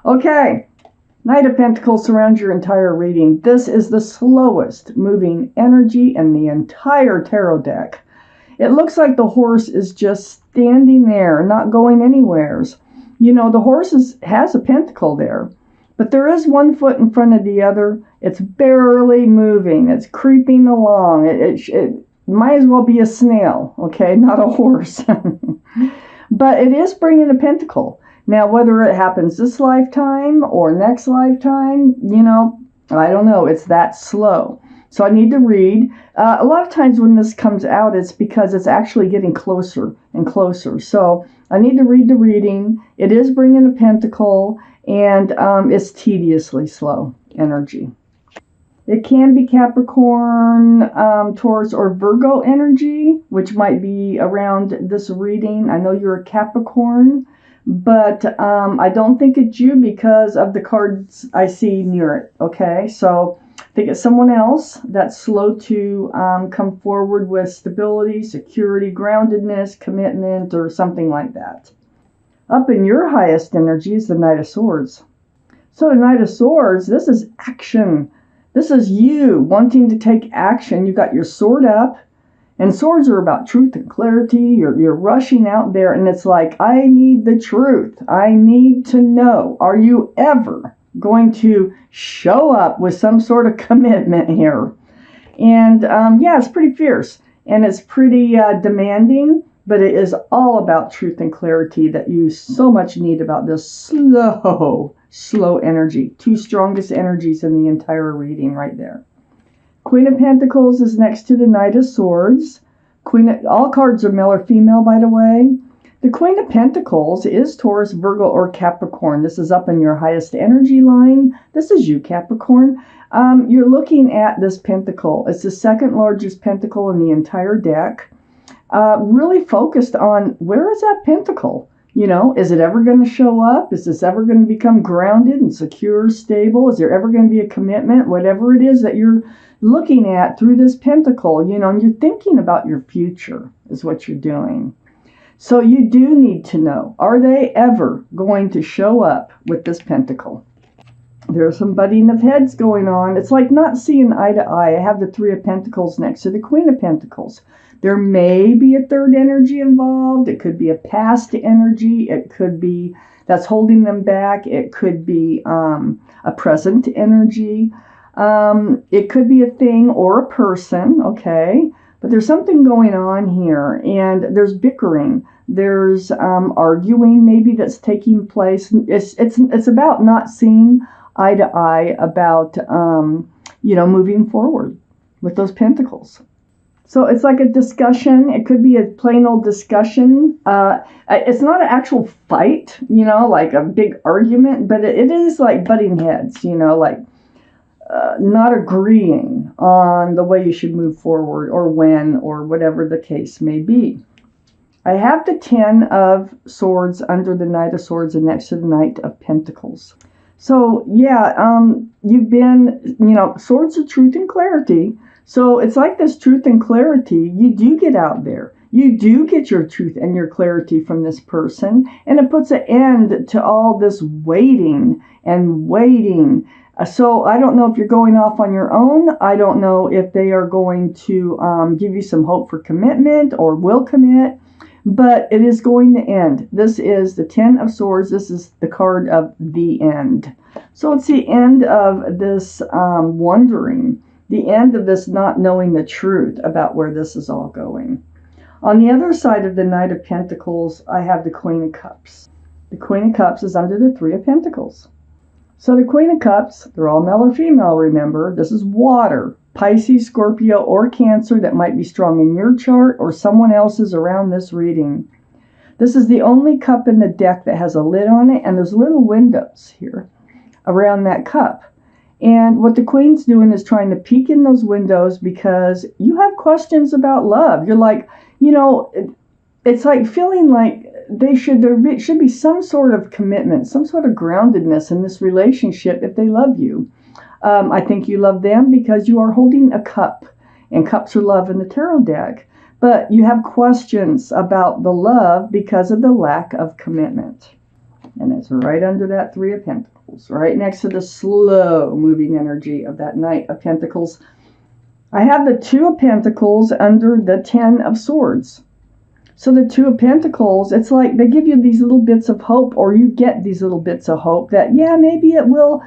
Okay, Knight of Pentacles surrounds your entire reading. This is the slowest moving energy in the entire tarot deck. It looks like the horse is just standing there, not going anywheres. You know, the horse has a pentacle there, but there is one foot in front of the other. It's barely moving. It's creeping along. It might as well be a snail, okay, not a horse. But it is bringing a pentacle. Now, whether it happens this lifetime or next lifetime, you know, I don't know. It's that slow. So I need to read. A lot of times when this comes out, it's because it's actually getting closer and closer. So I need to read the reading. It is bringing a pentacle, and it's tediously slow energy. It can be Capricorn, Taurus, or Virgo energy, which might be around this reading. I know you're a Capricorn, but I don't think it's you because of the cards I see near it, okay? So I think it's someone else that's slow to come forward with stability, security, groundedness, commitment, or something like that. Up in your highest energy is the Knight of Swords. So the Knight of Swords, this is action. This is you wanting to take action. You got your sword up, and swords are about truth and clarity. You're rushing out there, and it's like, I need the truth. I need to know. Are you ever going to show up with some sort of commitment here? And yeah, it's pretty fierce, and it's pretty demanding, but it is all about truth and clarity that you so much need about this slow energy. Two strongest energies in the entire reading right there. Queen of Pentacles is next to the Knight of Swords. All cards are male or female, by the way. The Queen of Pentacles is Taurus, Virgo, or Capricorn. This is up in your highest energy line. This is you, Capricorn. You're looking at this pentacle. It's the second largest pentacle in the entire deck. Really focused on, where is that pentacle? You know, is it ever going to show up? Is this ever going to become grounded and secure, stable? Is there ever going to be a commitment? Whatever it is that you're looking at through this pentacle, you know, and you're thinking about your future is what you're doing. So you do need to know, are they ever going to show up with this pentacle? There's some butting of heads going on. It's like not seeing eye to eye. I have the Three of Pentacles next to the Queen of Pentacles. There may be a third energy involved. It could be a past energy. It could be that's holding them back. It could be a present energy. It could be a thing or a person, okay? But there's something going on here, and there's bickering. There's arguing maybe that's taking place. It's about not seeing eye to eye about, you know, moving forward with those pentacles. So it's like a discussion. It could be a plain old discussion. It's not an actual fight, you know, like a big argument, but it is like butting heads, you know, like not agreeing on the way you should move forward or when or whatever the case may be. I have the 10 of Swords under the Knight of Swords and next to the Knight of Pentacles. So yeah, you've been, you know, Swords of truth and clarity. So it's like this truth and clarity, you do get out there. You do get your truth and your clarity from this person, and it puts an end to all this waiting and waiting. So I don't know if you're going off on your own. I don't know if they are going to give you some hope for commitment or will commit, but it is going to end. This is the 10 of Swords. This is the card of the end. So it's the end of this wondering. The end of this not knowing the truth about where this is all going. On the other side of the Knight of Pentacles, I have the Queen of Cups. The Queen of Cups is under the Three of Pentacles. So the Queen of Cups, they're all male or female, remember. This is water, Pisces, Scorpio, or Cancer that might be strong in your chart or someone else's around this reading. This is the only cup in the deck that has a lid on it, and there's little windows here around that cup. And what the Queen's doing is trying to peek in those windows because you have questions about love. You're like, you know, it's like feeling like there should be some sort of commitment, some sort of groundedness in this relationship if they love you. I think you love them because you are holding a cup, and cups are love in the tarot deck. But you have questions about the love because of the lack of commitment. And it's right under that Three of Pentacles, right next to the slow moving energy of that Knight of Pentacles. I have the Two of Pentacles under the Ten of Swords. So the Two of Pentacles, it's like they give you these little bits of hope, or you get these little bits of hope that, yeah, maybe it will,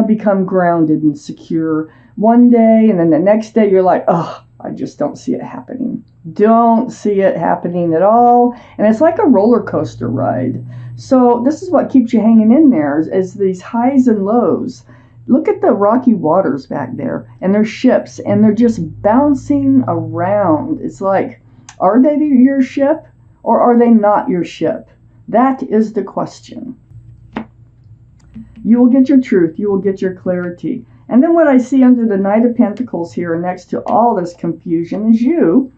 become grounded and secure one day, and then the next day you're like, oh, I just don't see it happening. Don't see it happening at all. And it's like a roller coaster ride. So this is what keeps you hanging in there, is these highs and lows. Look at the rocky waters back there, and there's ships, and they're just bouncing around. It's like, are they your ship, or are they not your ship? That is the question. You will get your truth. You will get your clarity. And then what I see under the Knight of Pentacles here next to all this confusion is you.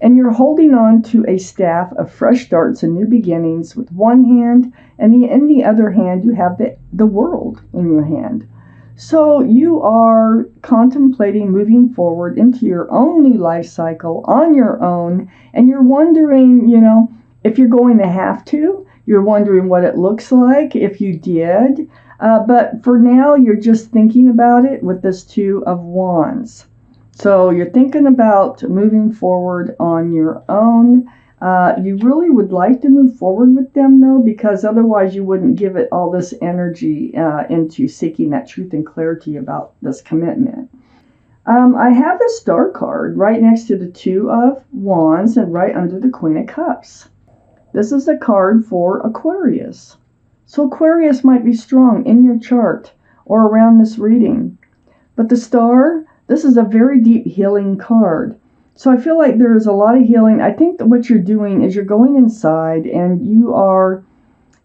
And you're holding on to a staff of fresh starts and new beginnings with one hand. And in the other hand, you have the world in your hand. So you are contemplating moving forward into your own new life cycle on your own. And you're wondering, if you're going to have to. You're wondering what it looks like if you did. But for now, you're just thinking about it with this Two of Wands. So you're thinking about moving forward on your own. You really would like to move forward with them, though, because otherwise you wouldn't give it all this energy into seeking that truth and clarity about this commitment. I have the Star card right next to the Two of Wands and right under the Queen of Cups. This is a card for Aquarius. So Aquarius might be strong in your chart or around this reading. But the Star, this is a very deep healing card. So I feel like there is a lot of healing. I think that what you're doing is you're going inside and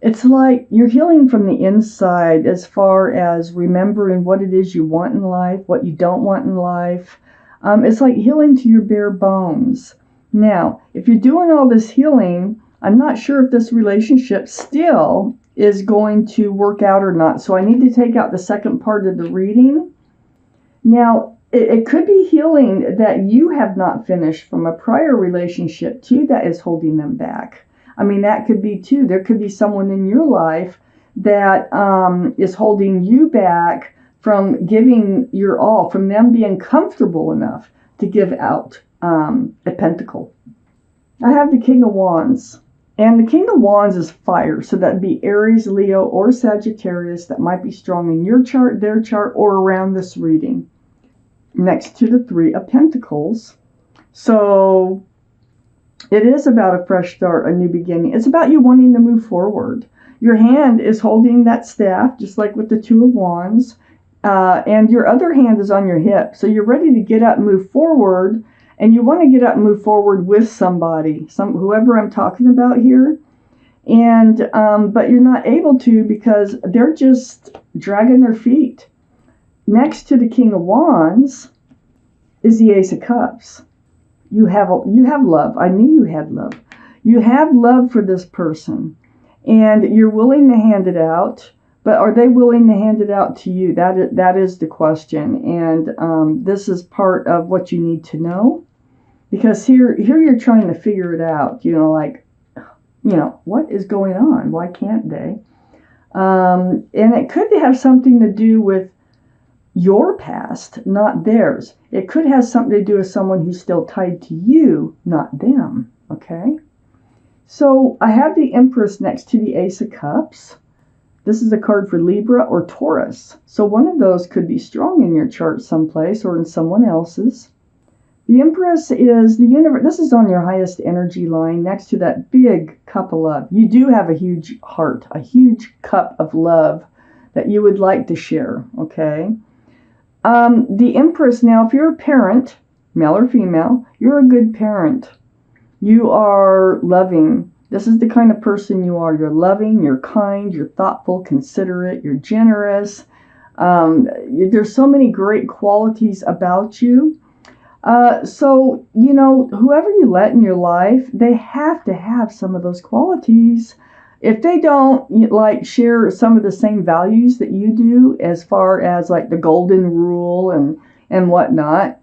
it's like you're healing from the inside as far as remembering what it is you want in life, what you don't want in life. It's like healing to your bare bones. Now, if you're doing all this healing, I'm not sure if this relationship still is going to work out or not. So I need to take out the second part of the reading. Now, it could be healing that you have not finished from a prior relationship too that is holding them back. I mean, that could be too. There could be someone in your life that is holding you back from giving your all, from them being comfortable enough to give out a pentacle. I have the King of Wands. And the King of Wands is fire, so that'd be Aries, Leo, or Sagittarius that might be strong in your chart, their chart, or around this reading. Next to the Three of Pentacles. So it is about a fresh start, a new beginning. It's about you wanting to move forward. Your hand is holding that staff, just like with the Two of Wands, and your other hand is on your hip. So you're ready to get up and move forward. And you want to get up and move forward with somebody, whoever I'm talking about here. And but you're not able to because they're just dragging their feet. Next to the King of Wands is the Ace of Cups. You have love. I knew you had love. You have love for this person, and you're willing to hand it out. But are they willing to hand it out to you? That is the question. And this is part of what you need to know. Because here you're trying to figure it out, what is going on? Why can't they? And it could have something to do with your past, not theirs. It could have something to do with someone who's still tied to you, not them, okay? So I have the Empress next to the Ace of Cups. This is a card for Libra or Taurus. So one of those could be strong in your chart someplace or in someone else's. The Empress is the universe. This is on your highest energy line next to that big cup of love. You do have a huge heart, a huge cup of love that you would like to share, okay? The Empress, now, if you're a parent, male or female, you're a good parent. You are loving. This is the kind of person you are. You're loving, you're kind, you're thoughtful, considerate, you're generous. There's so many great qualities about you. So, whoever you let in your life, they have to have some of those qualities. If they don't share some of the same values that you do, as far as like the golden rule and whatnot,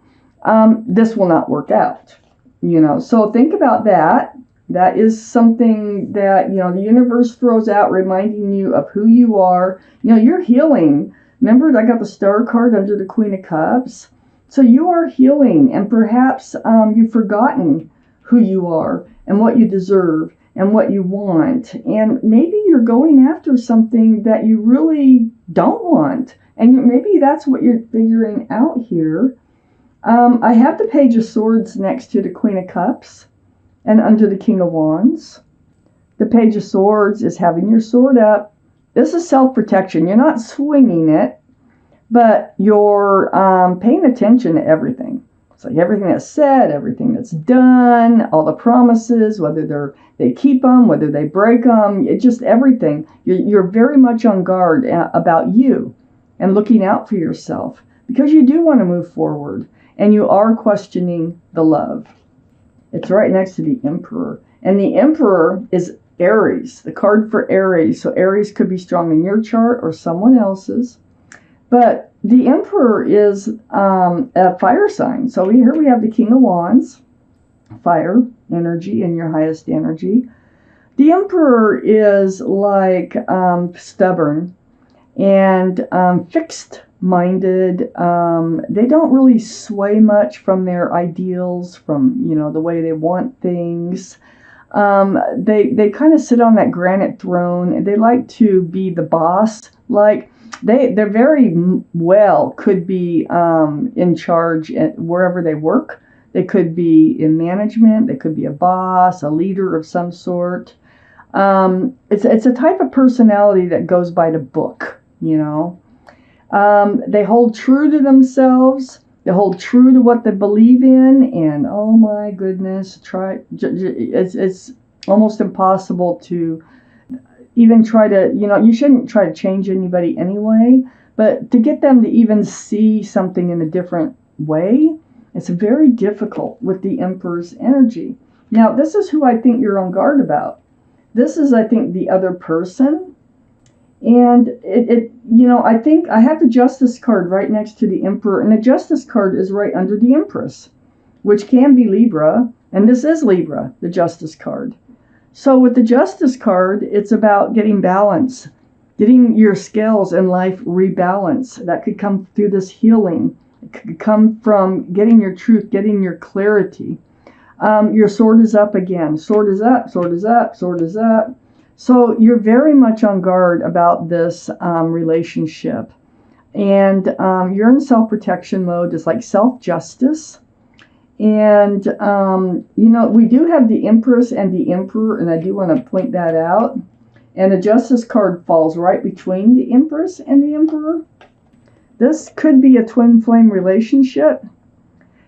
this will not work out, So think about that. That is something that, the universe throws out, reminding you of who you are. You're healing. Remember, I got the Star card under the Queen of Cups. So you are healing, and perhaps you've forgotten who you are and what you deserve and what you want. And maybe you're going after something that you really don't want. And maybe that's what you're figuring out here. I have the Page of Swords next to the Queen of Cups and under the King of Wands. The Page of Swords is having your sword up. This is self-protection. You're not swinging it, but you're paying attention to everything. It's like everything that's said, everything that's done, all the promises, whether they keep them, whether they break them, just everything. You're very much on guard about you and looking out for yourself because you do want to move forward and you are questioning the love. It's right next to the Emperor. And the Emperor is Aries, the card for Aries. So Aries could be strong in your chart or someone else's. But the Emperor is a fire sign. So here we have the King of Wands, fire energy and your highest energy. The Emperor is like stubborn and fixed-minded. They don't really sway much from their ideals, from the way they want things. They kind of sit on that granite throne, and they like to be the boss. Like they're very well could be in charge wherever they work. They could be in management. They could be a boss, a leader of some sort. It's a type of personality that goes by the book. They hold true to themselves. They hold true to what they believe in, and oh my goodness, it's almost impossible to even try to, you shouldn't try to change anybody anyway, but to get them to even see something in a different way, it's very difficult with the Emperor's energy. Now, this is who I think you're on guard about. This is, I think, the other person. And I think I have the Justice card right next to the Emperor, and the Justice card is right under the Empress, which can be Libra, and this is Libra, the Justice card. So with the Justice card, it's about getting balance, getting your scales in life rebalanced. That could come through this healing. It could come from getting your truth, getting your clarity. Your sword is up again. Sword is up, sword is up, sword is up. So you're very much on guard about this relationship. And you're in self-protection mode. It's like self-justice. And, we do have the Empress and the Emperor, and I do want to point that out. And the Justice card falls right between the Empress and the Emperor. This could be a twin flame relationship.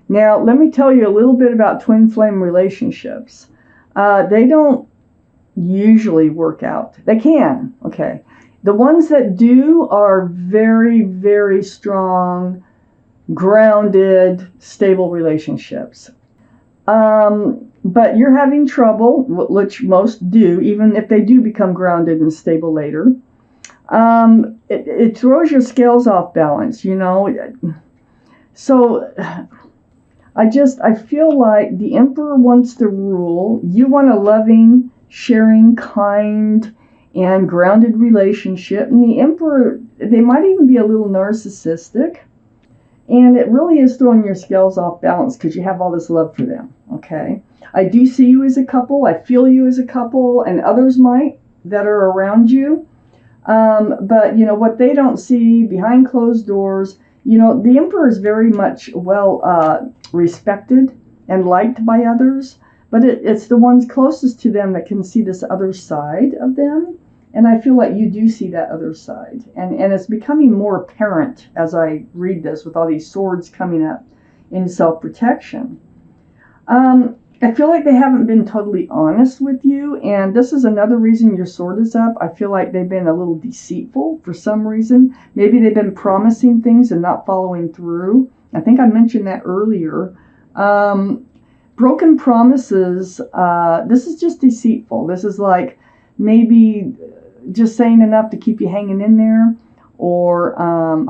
Now, let me tell you a little bit about twin flame relationships. They don't usually work out. They can, okay. The ones that do are very, very strong, grounded, stable relationships. But you're having trouble, which most do, even if they do become grounded and stable later. It throws your scales off balance, So I feel like the Emperor wants to rule. You want a loving, sharing, kind, and grounded relationship. And the Emperor, they might even be a little narcissistic. And it really is throwing your scales off balance because you have all this love for them, okay? I do see you as a couple. I feel you as a couple, and others might that are around you. But, what they don't see behind closed doors, the Emperor is very much respected and liked by others. But it's the ones closest to them that can see this other side of them. And I feel like you do see that other side. And it's becoming more apparent as I read this with all these swords coming up in self-protection. I feel like they haven't been totally honest with you. And this is another reason your sword is up. I feel like they've been a little deceitful for some reason. Maybe they've been promising things and not following through. I think I mentioned that earlier. Broken promises, this is just deceitful. This is like maybe just saying enough to keep you hanging in there, or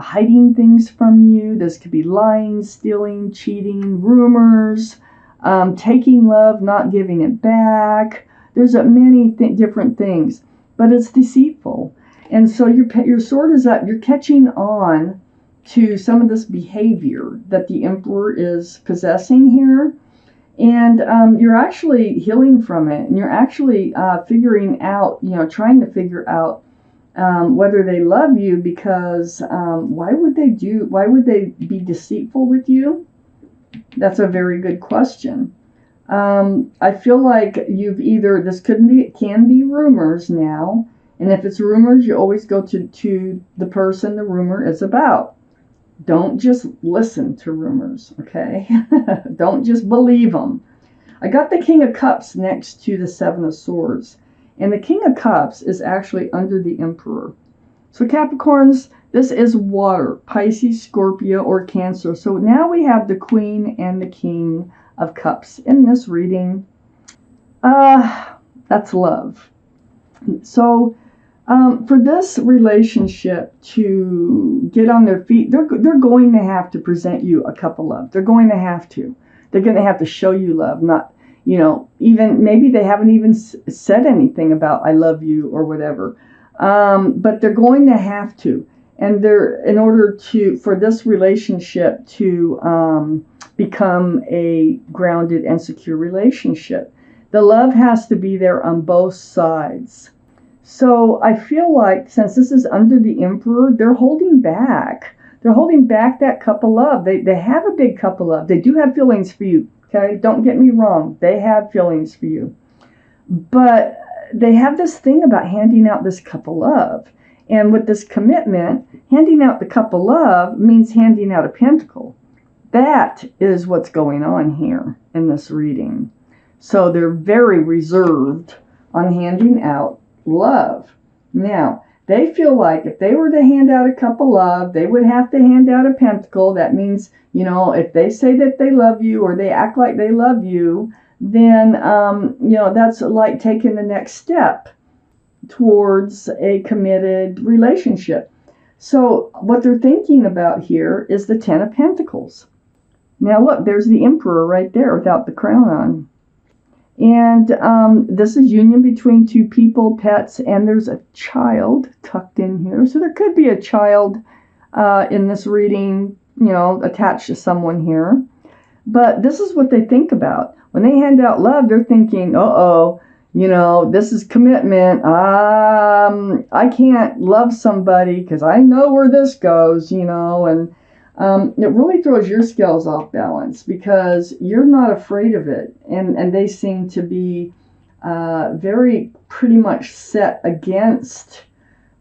hiding things from you. This could be lying, stealing, cheating, rumors, taking love, not giving it back. There's many different things, but it's deceitful. And so your sword is up. You're catching on to some of this behavior that the Emperor is possessing here. And you're actually healing from it. And you're actually figuring out, trying to figure out whether they love you, because why would they be deceitful with you? That's a very good question. I feel like this can be rumors now. And if it's rumors, you always go to the person the rumor is about. Don't just listen to rumors, okay? Don't just believe them. I got the King of Cups next to the Seven of Swords. And the King of Cups is actually under the Emperor. So Capricorns, this is water, Pisces, Scorpio, or Cancer. So now we have the Queen and the King of Cups in this reading. That's love. So for this relationship to get on their feet, they're going to have to present you a cup of love. They're going to have to. They're going to have to show you love. Not, even maybe they haven't even said anything about I love you or whatever. But they're going to have to. And in order for this relationship to become a grounded and secure relationship, the love has to be there on both sides. So I feel like since this is under the Emperor, they're holding back. They're holding back that cup of love. They have a big cup of love. They do have feelings for you, okay? Don't get me wrong. They have feelings for you. But they have this thing about handing out this cup of love. And with this commitment, handing out the cup of love means handing out a pentacle. That is what's going on here in this reading. So they're very reserved on handing out love. Now, they feel like if they were to hand out a cup of love, they would have to hand out a pentacle. That means, if they say that they love you or they act like they love you, then, that's like taking the next step towards a committed relationship. So what they're thinking about here is the Ten of Pentacles. Now look, there's the Emperor right there without the crown on. And this is union between two people, pets, and there's a child tucked in here. So there could be a child in this reading, attached to someone here. But this is what they think about. When they hand out love, they're thinking, this is commitment. I can't love somebody because I know where this goes, and it really throws your scales off balance because you're not afraid of it. And they seem to be very pretty much set against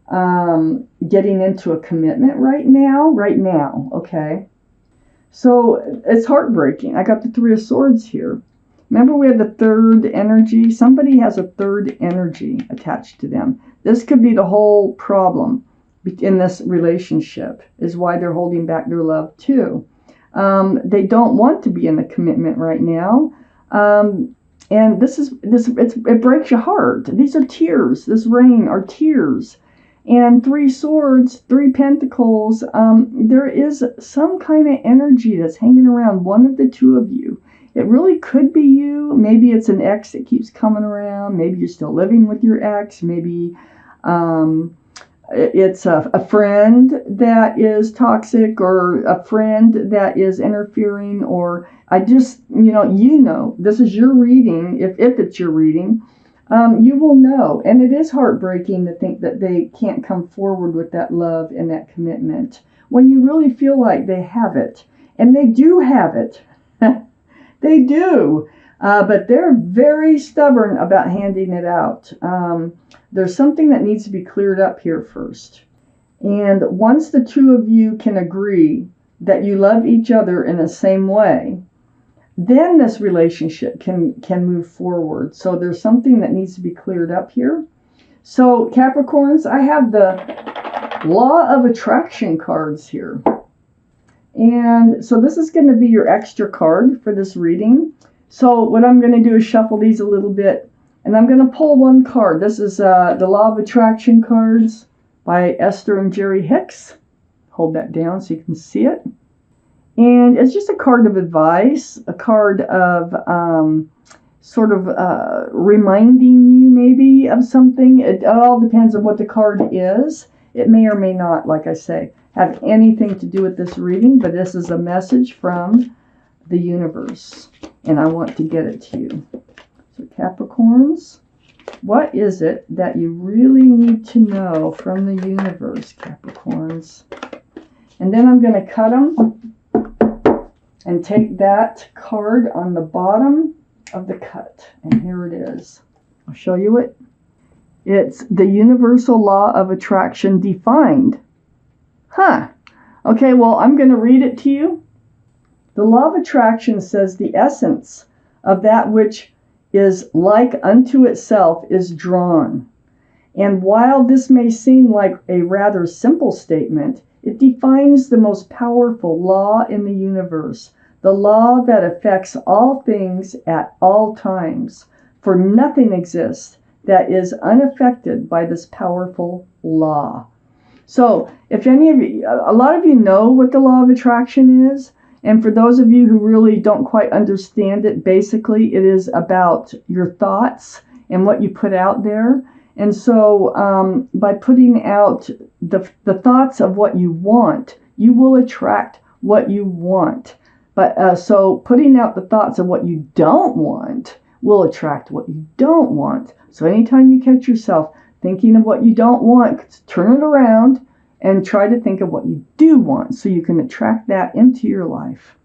getting into a commitment right now, okay? So it's heartbreaking. I got the Three of Swords here. Remember we had the third energy? Somebody has a third energy attached to them. This could be the whole problem in this relationship, is why they're holding back their love too. They don't want to be in a commitment right now. And it breaks your heart. These are tears. This rain are tears. And Three Swords, Three Pentacles, there is some kind of energy that's hanging around one of the two of you. It really could be you. Maybe it's an ex that keeps coming around. Maybe you're still living with your ex. Maybe it's a friend that is toxic, or a friend that is interfering, or this is your reading. If it's your reading, you will know. And it is heartbreaking to think that they can't come forward with that love and that commitment when you really feel like they have it. And they do have it. They do. But they're very stubborn about handing it out. There's something that needs to be cleared up here first. And once the two of you can agree that you love each other in the same way, then this relationship can move forward. So there's something that needs to be cleared up here. So Capricorns, I have the Law of Attraction cards here. And so this is going to be your extra card for this reading. So what I'm going to do is shuffle these a little bit, and I'm going to pull one card. This is the Law of Attraction cards by Esther and Jerry Hicks. Hold that down so you can see it. And it's just a card of advice, a card of sort of reminding you maybe of something. It all depends on what the card is. It may or may not, like I say, have anything to do with this reading, but this is a message from the universe, and I want to get it to you. So Capricorns, what is it that you really need to know from the universe, Capricorns? And then I'm going to cut them and take that card on the bottom of the cut. And here it is. I'll show you it. It's the universal law of attraction defined. Okay, well, I'm going to read it to you. The law of attraction says the essence of that which is like unto itself is drawn. And while this may seem like a rather simple statement, it defines the most powerful law in the universe, the law that affects all things at all times. For nothing exists that is unaffected by this powerful law. So, if any of you, a lot of you know what the law of attraction is, and for those of you who really don't quite understand it, basically it is about your thoughts and what you put out there. And so by putting out the thoughts of what you want, you will attract what you want. But so putting out the thoughts of what you don't want will attract what you don't want. So anytime you catch yourself thinking of what you don't want, turn it around and try to think of what you do want so you can attract that into your life.